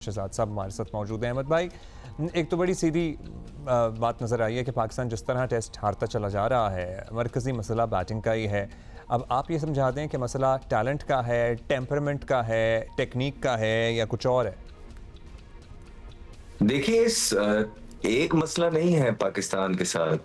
शहजाद साहब हमारे साथ मौजूद हैं। अहमद भाई, एक तो बड़ी सीधी बात नज़र आई है कि पाकिस्तान जिस तरह टेस्ट हारता चला जा रहा है, मरकज़ी मसला बैटिंग का ही है। अब आप ये समझा दें कि मसला टैलेंट का है, टेम्परामेंट का है, टेक्निक का है या कुछ और है? देखिए एक मसला नहीं है पाकिस्तान के साथ,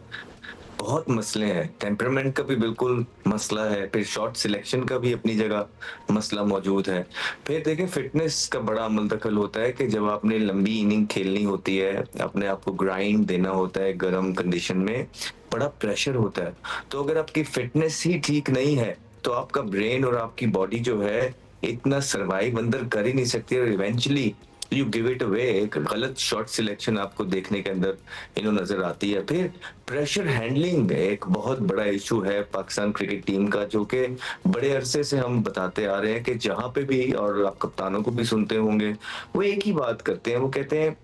बहुत मसले हैं। टेम्परामेंट का भी बिल्कुल मसला है, फिर शॉट सिलेक्शन का भी अपनी जगह मसला मौजूद है। फिर देखिए फिटनेस का बड़ा अमल दखल होता है कि जब आपने लंबी इनिंग खेलनी होती है, अपने आप को ग्राइंड देना होता है गर्म कंडीशन में, बड़ा प्रेशर होता है। तो अगर आपकी फिटनेस ही ठीक नहीं है, तो आपका ब्रेन और आपकी बॉडी जो है, इतना सर्वाइव अंदर कर ही नहीं सकती और eventually you give it away. एक गलत शॉट सिलेक्शन आपको देखने के अंदर नजर आती है। फिर प्रेशर हैंडलिंग एक बहुत बड़ा इशू है पाकिस्तान क्रिकेट टीम का, जो कि बड़े अरसे से हम बताते आ रहे हैं कि जहां पे भी, और आप कप्तानों को भी सुनते होंगे, वो एक ही बात करते हैं। वो कहते हैं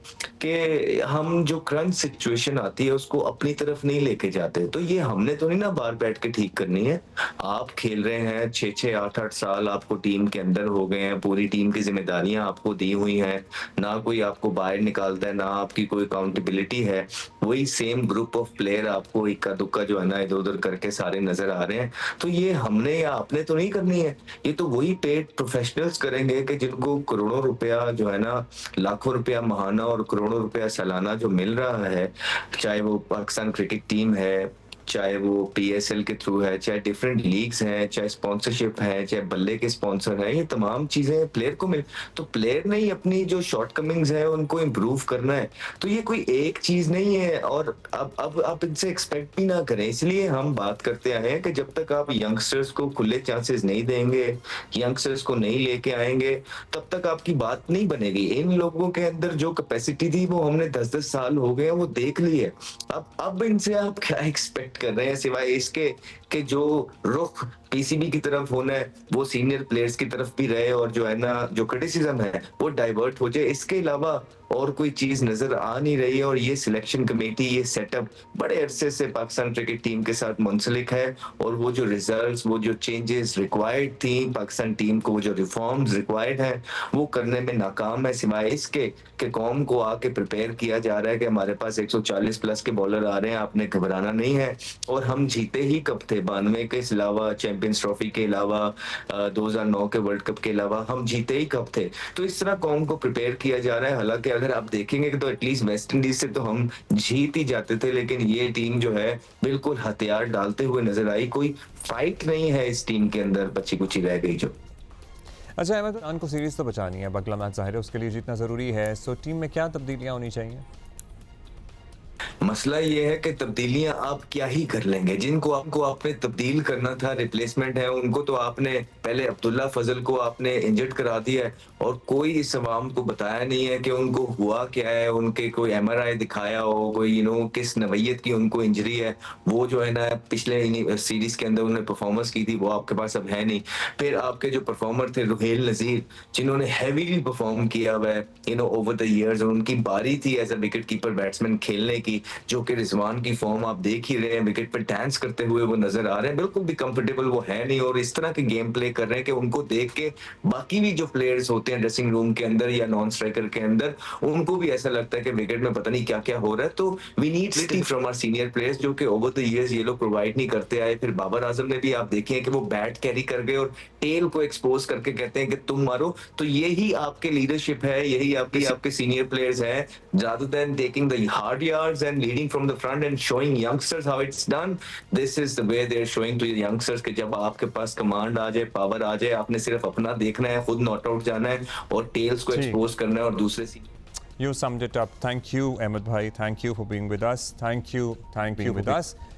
कि हम जो क्रंच सिचुएशन आती है उसको अपनी तरफ नहीं लेके जाते। तो ये हमने तो नहीं ना बाहर बैठ के ठीक करनी है। आप खेल रहे हैं 6-6 8-8 साल, आपको टीम के अंदर हो गए हैं, पूरी टीम की जिम्मेदारियां आपको दी हुई हैं, ना कोई आपको बाहर निकालता है, ना आपकी कोई अकाउंटेबिलिटी है। वही सेम ग्रुप ऑफ प्लेयर आपको इक्का दुक्का जो है ना इधर उधर करके सारे नजर आ रहे हैं। तो ये हमने या आपने तो नहीं करनी है, ये तो वही पेड प्रोफेशनल्स करेंगे कि जिनको करोड़ों रुपया जो है ना, लाखों रुपया महाना और करोड़ों रुपया सालाना जो मिल रहा है, चाहे वो पाकिस्तान क्रिकेट टीम है, चाहे वो पीएसएल के थ्रू है, चाहे डिफरेंट लीग्स हैं, चाहे स्पॉन्सरशिप है, चाहे बल्ले के स्पॉन्सर हैं, ये तमाम चीजें प्लेयर को मिल। तो प्लेयर ने ही अपनी जो शॉर्टकमिंग्स है उनको इम्प्रूव करना है। तो ये कोई एक चीज नहीं है, और अब आप इनसे एक्सपेक्ट भी ना करें। इसलिए हम बात करते आए हैं कि जब तक आप यंगस्टर्स को खुले चांसेस नहीं देंगे, यंगस्टर्स को नहीं लेके आएंगे, तब तक आपकी बात नहीं बनेगी। इन लोगों के अंदर जो कैपेसिटी थी वो हमने 10-10 साल हो गए वो देख ली है। अब इनसे आप क्या एक्सपेक्ट कर रहे हैं, सिवाय इसके कि जो रुख पीसीबी की तरफ होना है वो सीनियर प्लेयर्स की तरफ भी रहे, और जो है ना जो क्रिटिसिज्म है वो डाइवर्ट हो जाए। इसके अलावा और कोई चीज नजर आ नहीं रही है। और ये सिलेक्शन कमेटी, ये सेटअप बड़े अरसे से पाकिस्तान क्रिकेट टीम के साथ मुंसलिक है, और वो जो रिजल्ट्स, वो जो चेंजेस रिक्वायर्ड थी पाकिस्तान टीम को, वो जो रिफॉर्म्स रिक्वायर्ड हैं, वो करने में नाकाम है। सिवाय इसके कि कौम को आके प्रिपेयर किया जा रहा है कि हमारे पास 140 प्लस के बॉलर आ रहे हैं, आपने घबराना नहीं है। और हम जीते ही कब थे, 92 के अलावा, चैंपियंस ट्रॉफी के अलावा, 2009 के वर्ल्ड कप के अलावा हम जीते ही कब थे। तो इस तरह कौम को प्रिपेयर किया जा रहा है। हालांकि अगर आप देखेंगे तो एटलीस्ट वेस्ट इंडीज से तो हम जीत ही जाते थे, लेकिन ये टीम जो है बिल्कुल हथियार डालते हुए नजर आई। कोई फाइट नहीं है इस टीम के अंदर, बची कुची रह गई जो। अच्छा अहमद, पाकिस्तान को सीरीज़ तो बचानी है, अगला मैच ज़ाहिर है उसके लिए जीतना ज़रूरी है। सो टीम में क्या तब्दीलियाँ होनी चाहिए? मसला ये है कि तब्दीलियां आप क्या ही कर लेंगे। जिनको आपको आपने तब्दील करना था, रिप्लेसमेंट है, उनको तो आपने पहले अब्दुल्ला फजल को आपने इंजर्ड करा दिया है, और कोई इस अवाम को बताया नहीं है कि उनको हुआ क्या है, उनके कोई एमआरआई दिखाया हो, कोई किस नवैयत की उनको इंजरी है। वो जो है ना पिछले सीरीज के अंदर उन्होंने परफॉर्मेंस की थी, वो आपके पास अब है नहीं। फिर आपके जो परफॉर्मर थे रुहेल नजीर, जिन्होंने हैवीली परफॉर्म किया हुआ है ओवर द इयर्स, और उनकी बारी थी as a wicket keeper batsman खेलने की, जो कि रिजवान की फॉर्म आप देख ही रहे हैं, विकेट पर डांस करते हुए वो नजर आ रहे हैं, बिल्कुल भी कंफर्टेबल वो है नहीं, और इस तरह के गेम प्ले कर रहे हैं कि उनको देख के बाकी भी जो प्लेयर्स होते हैं ड्रेसिंग रूम के अंदर या नॉन स्ट्राइकर के अंदर, उनको भी ऐसा लगता है कि विकेट में पता नहीं क्या क्या हो रहा है। तो we need still from our senior players, जो कि ओवर द इयर्स ये लोग प्रोवाइड नहीं करते आए। फिर बाबर आजम ने भी आप देखे कि वो बैट कैरी कर गए और टेल को एक्सपोज करके कहते हैं कि तुम मारो। तो यही आपके लीडरशिप है, यही आपके सीनियर प्लेयर्स हैं, rather than taking the hard yards and leading from the front and showing youngsters how it's done. This is the way they're showing to the youngsters कि जब आपके पास कमांड आ जाए, पावर आ जाए, आपने सिर्फ अपना देखना है, खुद नॉट आउट जाना है और टेल्स को जी, एक्सपोज करना है, और दूसरे you summed it up. Thank you, Ahmed bhai. Thank you for being with us. Thank you with us.